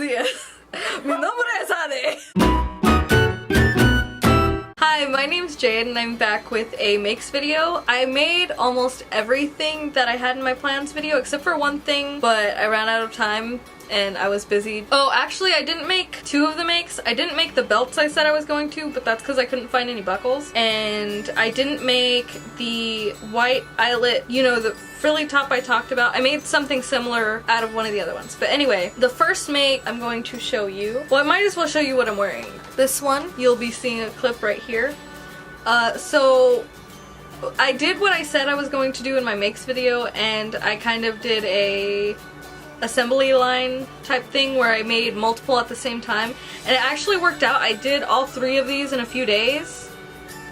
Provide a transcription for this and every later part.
días. Mi nombre es Ade. Hi, my name's Jade and I'm back with a makes video. I made almost everything that I had in my plans video except for one thing, but I ran out of time and I was busy. Oh, actually I didn't make two of the makes. I didn't make the belts I said I was going to, but that's because I couldn't find any buckles. And I didn't make the white eyelet, you know, the frilly top I talked about. I made something similar out of one of the other ones. But anyway, the first make I'm going to show you. Well, I might as well show you what I'm wearing. This one, you'll be seeing a clip right here. So I did what I said I was going to do in my makes video, and I kind of did a assembly line type thing where I made multiple at the same time, and it actually worked out. I did all three of these in a few days,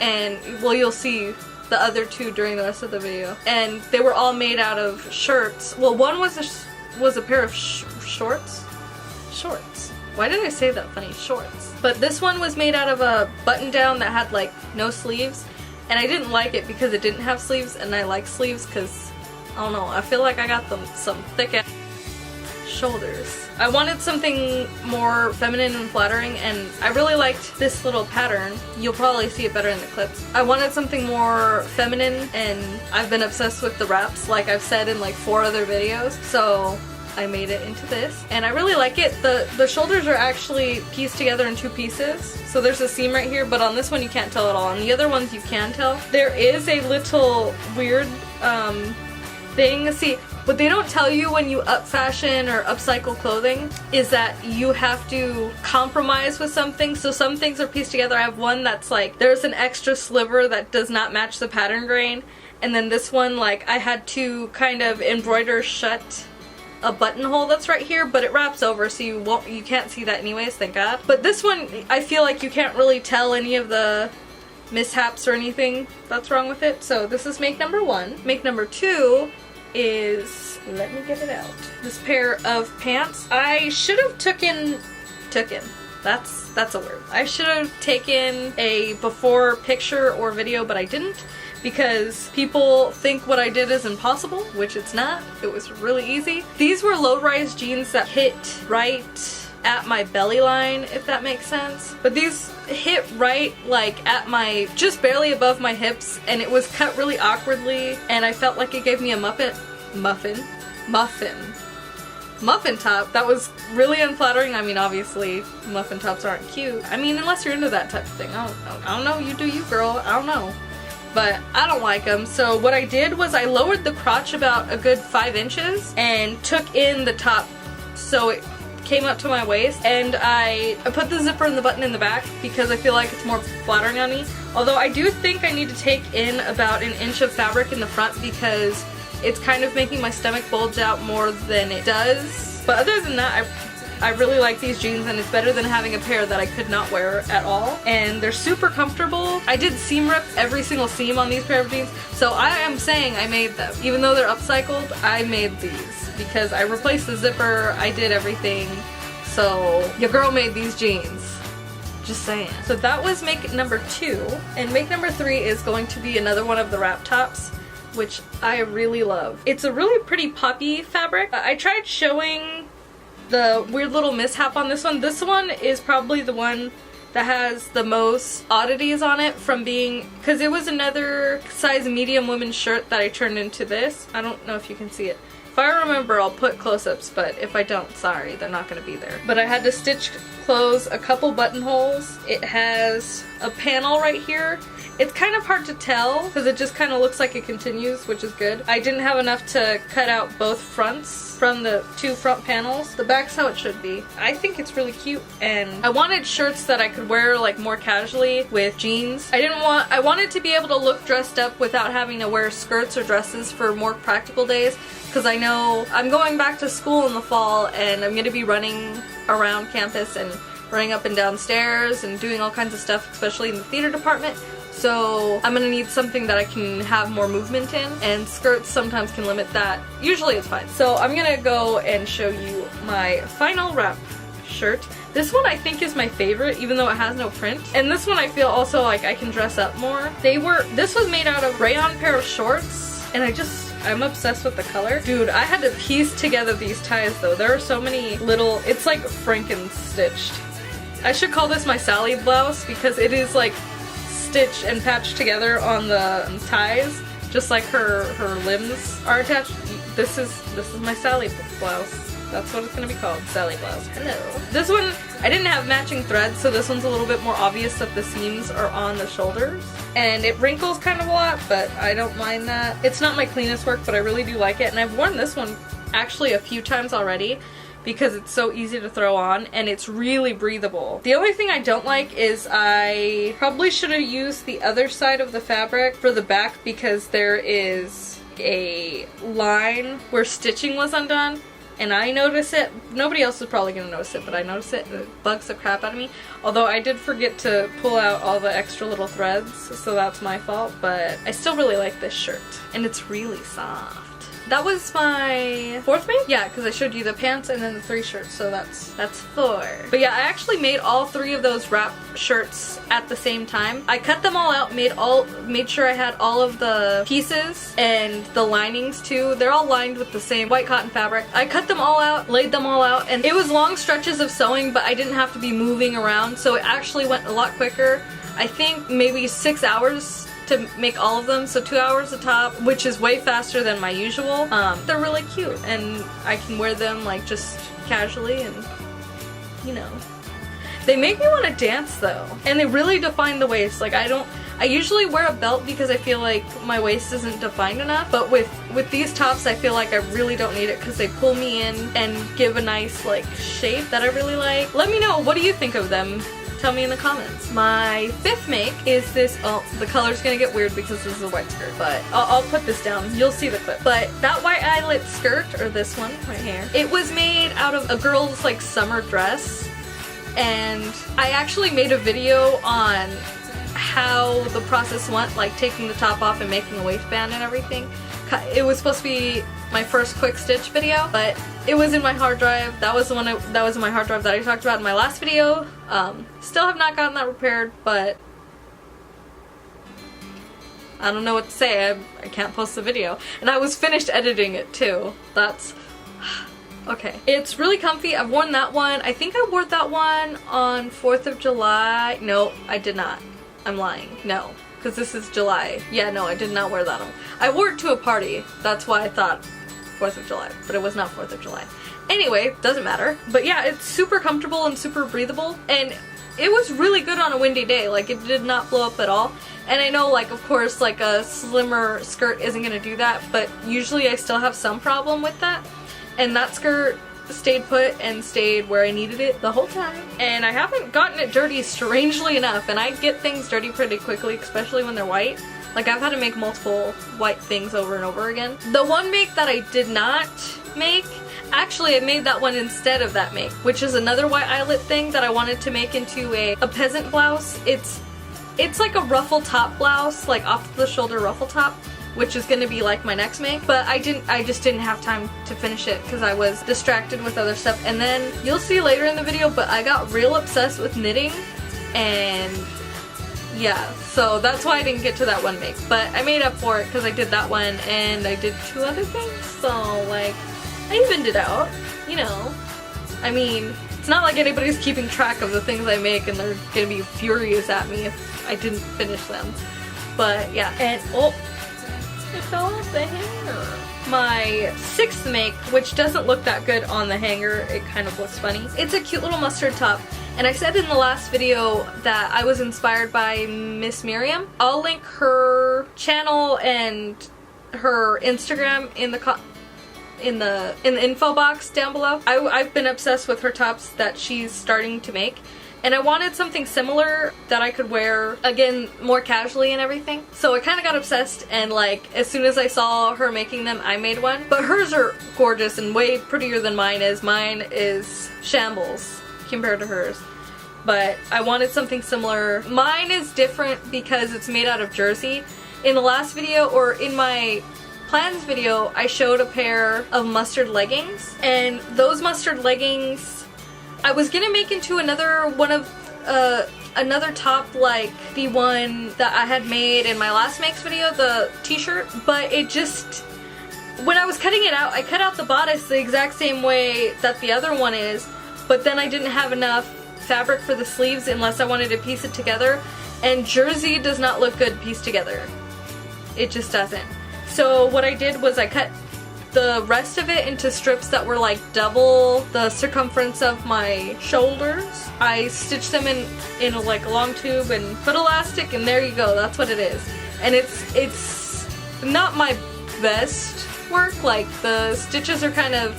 and well, you'll see the other two during the rest of the video. And they were all made out of shirts. Well, one was a pair of shorts. Why did I say that funny? Shorts. But this one was made out of a button down that had like no sleeves, and I didn't like it because it didn't have sleeves, and I like sleeves because I don't know, I feel like I got some thick ass shoulders. I wanted something more feminine and flattering, and I really liked this little pattern. You'll probably see it better in the clips. I wanted something more feminine, and I've been obsessed with the wraps like I've said in like 4 other videos, so I made it into this, and I really like it. The shoulders are actually pieced together in 2 pieces, so there's a seam right here, but on this one you can't tell at all. On the other ones you can tell. There is a little weird thing. See, what they don't tell you when you up fashion or upcycle clothing is that you have to compromise with something. So some things are pieced together. I have one that's like, there's an extra sliver that does not match the pattern grain, and then this one, like, I had to kind of embroider shut a buttonhole that's right here, but it wraps over, so you can't see that anyways, thank God. But this one, I feel like you can't really tell any of the mishaps or anything that's wrong with it. So this is make number 1. Make number 2 is, let me get it out, this pair of pants. I should have taken, that's a word. I should have taken a before picture or video, but I didn't, because people think what I did is impossible, which it's not. It was really easy. These were low-rise jeans that hit right at my belly line, if that makes sense. But these hit right like at my, just barely above my hips, and it was cut really awkwardly, and I felt like it gave me a muffin top that was really unflattering. I mean, obviously muffin tops aren't cute. I mean, unless you're into that type of thing. I don't know, you do you, girl. I don't know. But I don't like them. So what I did was I lowered the crotch about a good 5 inches and took in the top so it came up to my waist, and I put the zipper and the button in the back because I feel like it's more flattering on me. Although I do think I need to take in about 1 inch of fabric in the front because it's kind of making my stomach bulge out more than it does. But other than that, I really like these jeans, and it's better than having a pair that I could not wear at all. And they're super comfortable. I did seam rip every single seam on these pair of jeans, so I am saying I made them. Even though they're upcycled, I made these because I replaced the zipper, I did everything. So your girl made these jeans. Just saying. So that was make number 2, and make number 3 is going to be another one of the wrap tops, which I really love. It's a really pretty poppy fabric. I tried showing the weird little mishap on this one. This one is probably the one that has the most oddities on it from being, because it was another size medium women's shirt that I turned into this. I don't know if you can see it. If I remember, I'll put close-ups, but if I don't, sorry, they're not going to be there. But I had to stitch close a couple buttonholes. It has a panel right here. It's kind of hard to tell because it just kind of looks like it continues, which is good. I didn't have enough to cut out both fronts from the 2 front panels. The back's how it should be. I think it's really cute, and I wanted shirts that I could wear like more casually with jeans. I wanted to be able to look dressed up without having to wear skirts or dresses for more practical days, because I know I'm going back to school in the fall and I'm going to be running around campus and running up and down stairs and doing all kinds of stuff, especially in the theater department. So I'm gonna need something that I can have more movement in, and skirts sometimes can limit that. Usually it's fine. So I'm gonna go and show you my final wrap shirt. This one I think is my favorite, even though it has no print. And this one I feel also like I can dress up more. This was made out of rayon pair of shorts, and I just I'm obsessed with the color. Dude, I had to piece together these ties though. There are so many little, it's like Franken-stitched. I should call this my Sally blouse because it is like stitched and patched together on the ties, just like her limbs are attached. This is my Sally blouse. That's what it's gonna be called, Sally blouse. Hello. This one, I didn't have matching threads, so this one's a little bit more obvious that the seams are on the shoulders. And it wrinkles kind of a lot, but I don't mind that. It's not my cleanest work, but I really do like it. And I've worn this one actually a few times already because it's so easy to throw on and it's really breathable. The only thing I don't like is I probably should have used the other side of the fabric for the back because there is a line where stitching was undone. And I notice it. Nobody else is probably gonna notice it, but I notice it and it bugs the crap out of me. Although I did forget to pull out all the extra little threads, so that's my fault, but I still really like this shirt. And it's really soft. That was my fourth make? Yeah, because I showed you the pants and then the 3 shirts, so that's 4. But yeah, I actually made all 3 of those wrap shirts at the same time. I cut them all out, made sure I had all of the pieces and the linings too. They're all lined with the same white cotton fabric. I cut them all out, laid them all out, and it was long stretches of sewing, but I didn't have to be moving around, so it actually went a lot quicker. I think maybe 6 hours to make all of them, so 2 hours a top, which is way faster than my usual. They're really cute and I can wear them like just casually and you know. They make me want to dance though, and they really define the waist. Like I usually wear a belt because I feel like my waist isn't defined enough, but with these tops I feel like I really don't need it because they pull me in and give a nice like shape that I really like. Let me know, what do you think of them? Tell me in the comments. My 5th make is this, oh, the color's gonna get weird because this is a white skirt, but I'll put this down. You'll see the clip. But that white eyelet skirt, or this one right here, it was made out of a girl's like summer dress, and I actually made a video on how the process went, like taking the top off and making a waistband and everything. It was supposed to be my first quick stitch video, but it was in my hard drive. That was the one that was in my hard drive that I talked about in my last video. Still have not gotten that repaired, but I don't know what to say. I can't post the video. And I was finished editing it too. That's okay. It's really comfy. I've worn that one. I think I wore that one on 4th of July. No, I did not. I'm lying. No. Because this is July. Yeah, no, I did not wear that one. I wore it to a party. That's why I thought 4th of July, but it was not 4th of July. Anyway, doesn't matter. But yeah, it's super comfortable and super breathable, and it was really good on a windy day. Like, it did not blow up at all. And I know, like, of course, like a slimmer skirt isn't gonna do that, but usually I still have some problem with that. And that skirt stayed put and stayed where I needed it the whole time. And I haven't gotten it dirty, strangely enough, and I get things dirty pretty quickly, especially when they're white. Like, I've had to make multiple white things over and over again. The one make that I did not make, actually I made that one instead of that make, which is another white eyelet thing that I wanted to make into a peasant blouse. It's like a ruffle top blouse, like off the shoulder ruffle top, which is gonna be like my next make, but I just didn't have time to finish it because I was distracted with other stuff. And then you'll see later in the video, but I got real obsessed with knitting, and yeah, so that's why I didn't get to that one make. But I made up for it because I did that one and I did 2 other things, so like I evened it out, you know. I mean, it's not like anybody's keeping track of the things I make and they're gonna be furious at me if I didn't finish them. But yeah, and oh, it fell off the hanger. My 6th make, which doesn't look that good on the hanger, it kind of looks funny. It's a cute little mustard top. And I said in the last video that I was inspired by Miss Miriam. I'll link her channel and her Instagram in the info box down below. I've been obsessed with her tops that she's starting to make, and I wanted something similar that I could wear, again, more casually and everything. So I kind of got obsessed, and like as soon as I saw her making them, I made one. But hers are gorgeous and way prettier than mine is. Mine is shambles compared to hers. But I wanted something similar. Mine is different because it's made out of jersey. In the last video, or in my plans video, I showed a pair of mustard leggings, and those mustard leggings I was gonna make into another one of another top like the one that I had made in my last makes video, the t-shirt, but it just, when I was cutting it out, I cut out the bodice the exact same way that the other one is, but then I didn't have enough fabric for the sleeves unless I wanted to piece it together, and jersey does not look good pieced together. It just doesn't. So what I did was I cut the rest of it into strips that were like double the circumference of my shoulders. I stitched them in like a long tube and put elastic, and there you go, that's what it is. And it's not my best work, like the stitches are kind of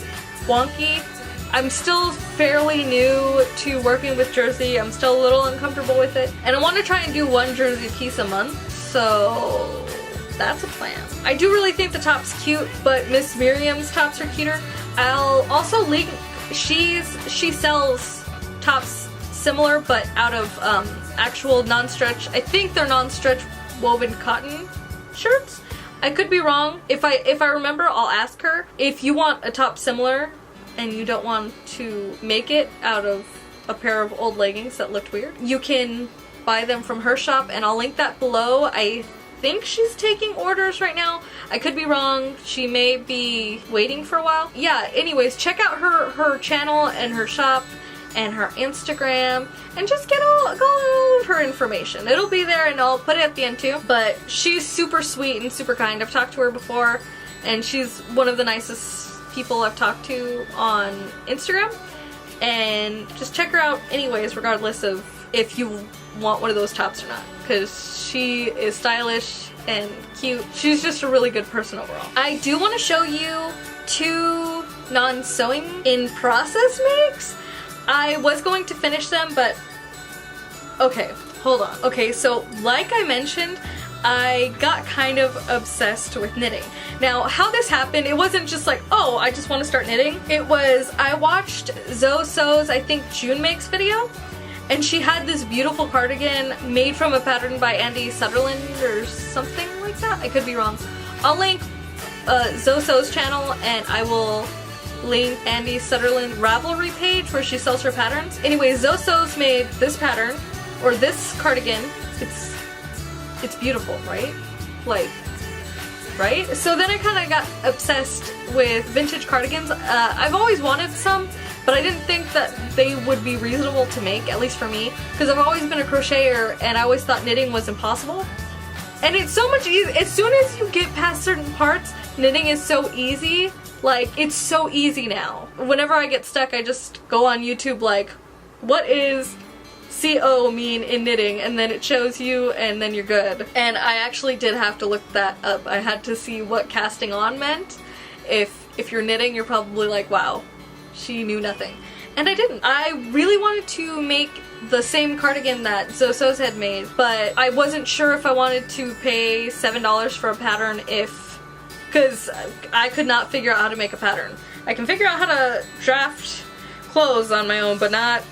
wonky. I'm still fairly new to working with jersey. I'm still a little uncomfortable with it, and I want to try and do one jersey piece a month, so that's a plan. I do really think the top's cute, but Miss Miriam's tops are cuter. I'll also link, she sells tops similar but out of actual non-stretch, I think they're non-stretch woven cotton shirts. I could be wrong. If I remember, I'll ask her. If you want a top similar and you don't want to make it out of a pair of old leggings that looked weird, you can buy them from her shop, and I'll link that below. I think she's taking orders right now. I could be wrong. She may be waiting for a while. Yeah, anyways, check out her channel and her shop and her Instagram, and just get all of her information. It'll be there, and I'll put it at the end too. But she's super sweet and super kind. I've talked to her before, and she's one of the nicest people I've talked to on Instagram. And just check her out anyways, regardless of if you want one of those tops or not, because she is stylish and cute. She's just a really good person overall. I do want to show you 2 non-sewing in process makes. I was going to finish them, but okay, hold on. Okay, so like I mentioned, I got kind of obsessed with knitting. Now, how this happened, it wasn't just like, oh, I just want to start knitting. It was, I watched Zoe Sews, I think June Makes video, and she had this beautiful cardigan made from a pattern by Andy Sutherland or something like that. I could be wrong. I'll link Zoe Sews channel, and I will link Andy Sutherland Ravelry page where she sells her patterns. Anyway, Zoe Sews made this pattern, or this cardigan. It's beautiful, right? Like, right? So then I kind of got obsessed with vintage cardigans. I've always wanted some, but I didn't think that they would be reasonable to make, at least for me, because I've always been a crocheter and I always thought knitting was impossible. And it's so much easier. As soon as you get past certain parts, knitting is so easy. Like, it's so easy now. Whenever I get stuck, I just go on YouTube like, what is CO mean in knitting? And then it shows you, and then you're good. And I actually did have to look that up. I had to see what casting on meant. If you're knitting, you're probably like, wow, she knew nothing. And I didn't. I really wanted to make the same cardigan that Zoe Sews had made, but I wasn't sure if I wanted to pay $7 for a pattern because I could not figure out how to make a pattern. I can figure out how to draft clothes on my own, but not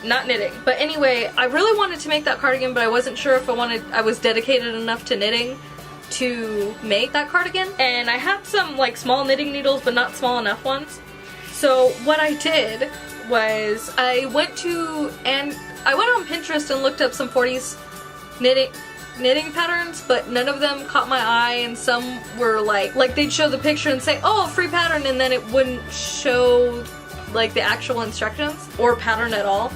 knitting. But anyway, I really wanted to make that cardigan, but I wasn't sure if I was dedicated enough to knitting to make that cardigan. And I had some like small knitting needles, but not small enough ones. So what I did was I went on Pinterest and looked up some 40s knitting patterns, but none of them caught my eye, and some were like they'd show the picture and say, oh, free pattern, and then it wouldn't show like the actual instructions or pattern at all.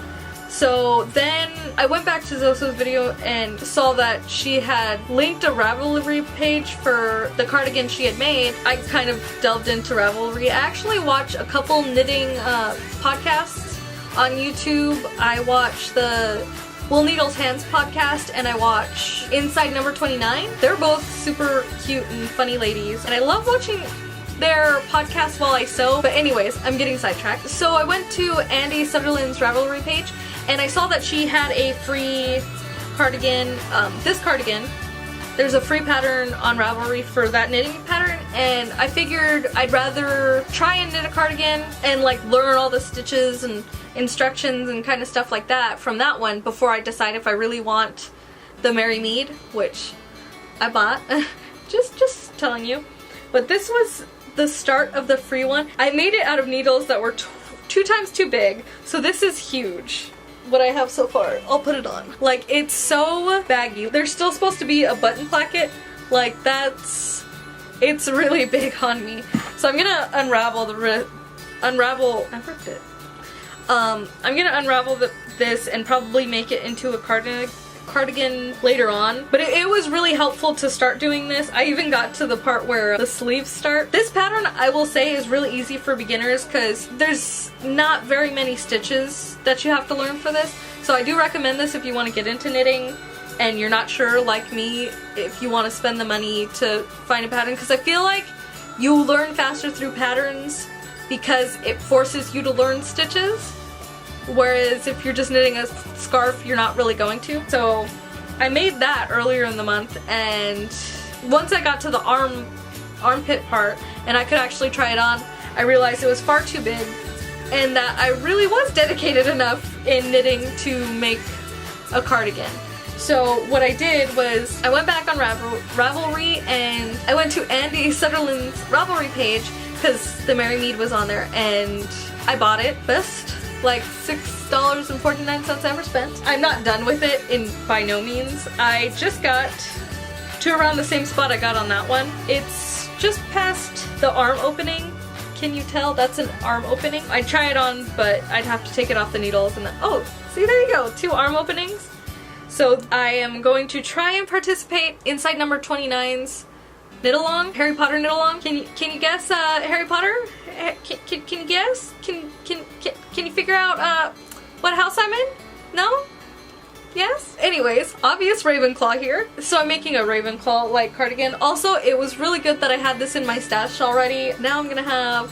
So then I went back to Zoe Sews' video and saw that she had linked a Ravelry page for the cardigan she had made. I kind of delved into Ravelry. I actually watch a couple knitting podcasts on YouTube. I watch the Wool Needles Hands podcast, and I watch Inside Number 29. They're both super cute and funny ladies, and I love watching their podcast while I sew. But anyways, I'm getting sidetracked. So I went to Andy Sutherland's Ravelry page, and I saw that she had a free cardigan, this cardigan. There's a free pattern on Ravelry for that knitting pattern, and I figured I'd rather try and knit a cardigan and like learn all the stitches and instructions and kind of stuff like that from that one before I decide if I really want the Mary Mead, which I bought. just telling you. But this was the start of the free one. I made it out of needles that were 2 times too big, so this is huge. What I have so far, I'll put it on. Like, it's so baggy. There's still supposed to be a button placket. Like, that's It's really big on me. So I'm gonna unravel I ripped it. I'm gonna unravel this and probably make it into a cardigan later on. But it was really helpful to start doing this. I even got to the part where the sleeves start. This pattern, I will say, is really easy for beginners because there's not very many stitches that you have to learn for this. So I do recommend this if you want to get into knitting and you're not sure, like me, if you want to spend the money to find a pattern, because I feel like you learn faster through patterns because it forces you to learn stitches, whereas if you're just knitting a scarf, you're not really going to. So I made that earlier in the month, and once I got to the armpit part and I could actually try it on, I realized it was far too big and that I really was dedicated enough in knitting to make a cardigan. So what I did was I went back on Ravelry and I went to Andy Sutherland's Ravelry page because the Merry Mead was on there, and I bought it. Best like $6.49 ever spent. I'm not done with it by no means. I just got to around the same spot I got on that one. It's just past the arm opening. Can you tell that's an arm opening? I'd try it on, but I'd have to take it off the needles and then, oh, see, there you go, 2 arm openings. So I am going to try and participate inside number 29's knit along, Harry Potter knit along. Can you guess Harry Potter? Can you guess? Can you figure out what house I'm in? No? Yes? Anyways, obvious Ravenclaw here. So I'm making a Ravenclaw like cardigan. Also, it was really good that I had this in my stash already. Now I'm gonna have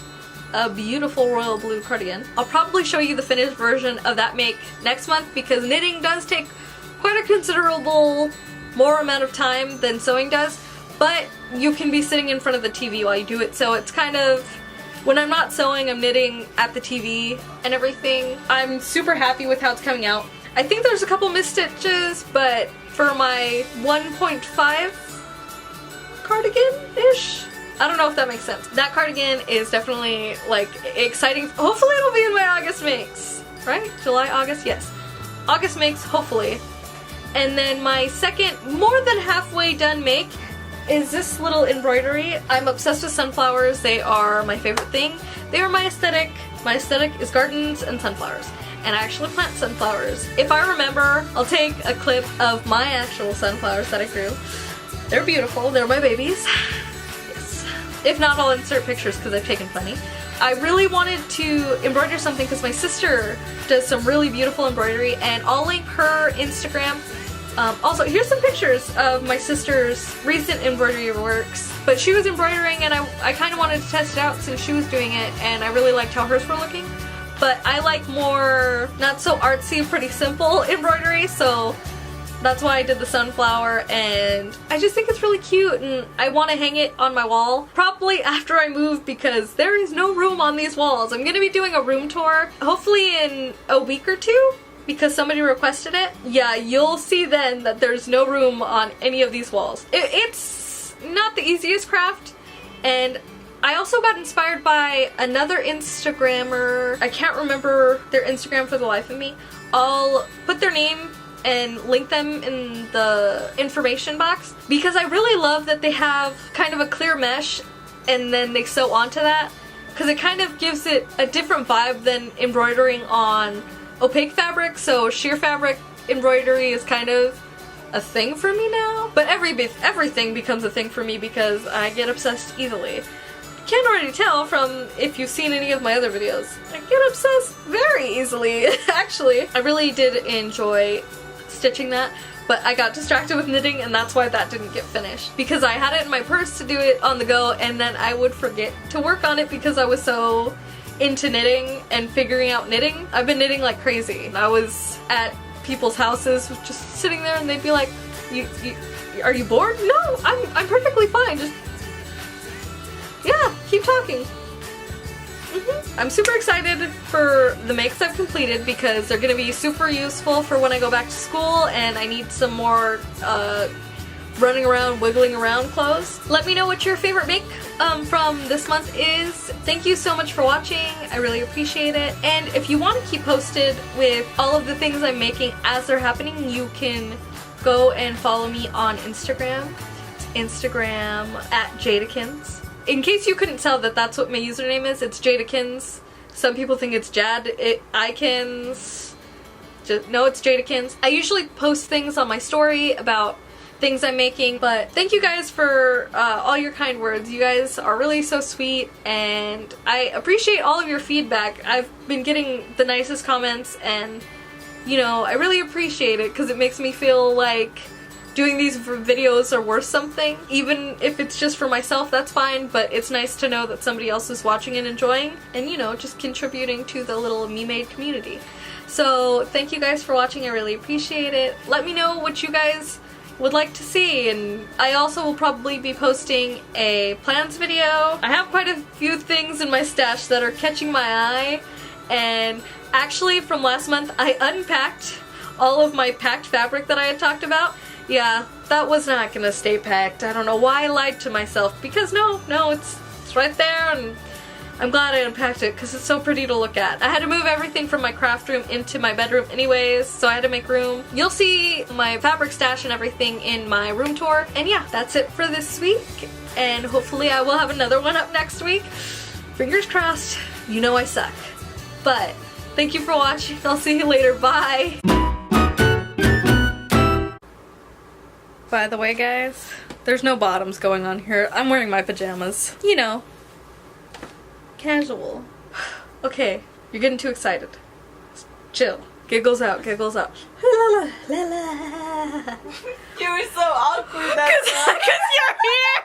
a beautiful royal blue cardigan. I'll probably show you the finished version of that make next month because knitting does take quite a considerable more amount of time than sewing does, but you can be sitting in front of the TV while you do it, so it's kind of, when I'm not sewing, I'm knitting at the TV and everything. I'm super happy with how it's coming out. I think there's a couple missed stitches, but for my 1.5 cardigan-ish, I don't know if that makes sense. That cardigan is definitely like exciting. Hopefully it'll be in my August makes, right? July, August, yes. August makes, hopefully. And then my second, more than halfway done make is this little embroidery. I'm obsessed with sunflowers. They are my favorite thing. They are my aesthetic. My aesthetic is gardens and sunflowers. And I actually plant sunflowers. If I remember, I'll take a clip of my actual sunflowers that I grew. They're beautiful. They're my babies. Yes. If not, I'll insert pictures because I've taken plenty. I really wanted to embroider something because my sister does some really beautiful embroidery, and I'll link her Instagram. Also, here's some pictures of my sister's recent embroidery works. But she was embroidering and I kind of wanted to test it out since she was doing it, and I really liked how hers were looking. But I like more, not so artsy, pretty simple embroidery, so that's why I did the sunflower, and I just think it's really cute and I want to hang it on my wall. Probably after I move because there is no room on these walls. I'm going to be doing a room tour, hopefully in a week or two, because somebody requested it. Yeah, you'll see then that there's no room on any of these walls. It's not the easiest craft, and I also got inspired by another Instagrammer. I can't remember their Instagram for the life of me. I'll put their name and link them in the information box because I really love that they have kind of a clear mesh and then they sew onto that, because it kind of gives it a different vibe than embroidering on opaque fabric. So sheer fabric embroidery is kind of a thing for me now, but everything becomes a thing for me because I get obsessed easily. Can't already tell from if you've seen any of my other videos. I get obsessed very easily, actually. I really did enjoy stitching that, but I got distracted with knitting and that's why that didn't get finished. Because I had it in my purse to do it on the go and then I would forget to work on it because I was so into knitting and figuring out knitting. I've been knitting like crazy. I was at people's houses just sitting there and they'd be like, are you bored? No, I'm perfectly fine. Just yeah, keep talking. I'm super excited for the makes I've completed because they're going to be super useful for when I go back to school and I need some more running around, wiggling around clothes. Let me know what your favorite make from this month is. Thank you so much for watching. I really appreciate it. And if you want to keep posted with all of the things I'm making as they're happening, you can go and follow me on Instagram. It's Instagram at Jadeikens. In case you couldn't tell that that's what my username is, it's Jadeikens. Some people think it's Jadeikens. No, it's Jadeikens. I usually post things on my story about things I'm making, but thank you guys for all your kind words. You guys are really so sweet, and I appreciate all of your feedback. I've been getting the nicest comments, and you know, I really appreciate it because it makes me feel like doing these videos are worth something. Even if it's just for myself, that's fine, but it's nice to know that somebody else is watching and enjoying, and you know, just contributing to the little me-made community. So thank you guys for watching, I really appreciate it. Let me know what you guys would like to see, and I also will probably be posting a plans video. I have quite a few things in my stash that are catching my eye, and actually from last month I unpacked all of my packed fabric that I had talked about. Yeah, that was not gonna stay packed. I don't know why I lied to myself, because no, it's right there, and I'm glad I unpacked it because it's so pretty to look at. I had to move everything from my craft room into my bedroom anyways, so I had to make room. You'll see my fabric stash and everything in my room tour. And yeah, that's it for this week, and hopefully I will have another one up next week. Fingers crossed. You know I suck. But thank you for watching. I'll see you later. Bye! By the way, guys, there's no bottoms going on here. I'm wearing my pajamas. You know, casual. Okay, you're getting too excited. Chill. Giggles out, giggles out. La la la la. You were so awkward that Cause you're here!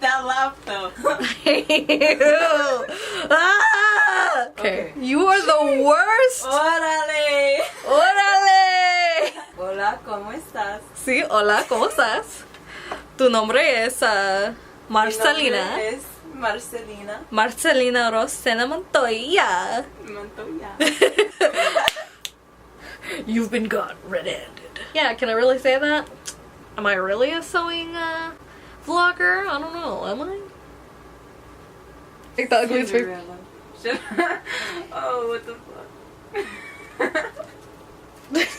that laugh though. Ew. Ah! Okay. You are the worst! Órale! Órale! Hola, ¿cómo estás? Sí, hola, ¿cómo estás? Tu nombre es Marcelina. Mi nombre es Marcelina. Marcelina Rosena Montoya. Montoya. You've been got red-handed. Yeah, can I really say that? Am I really a sewing vlogger? I don't know, am I? Like the ugliest face. Oh, what the fuck?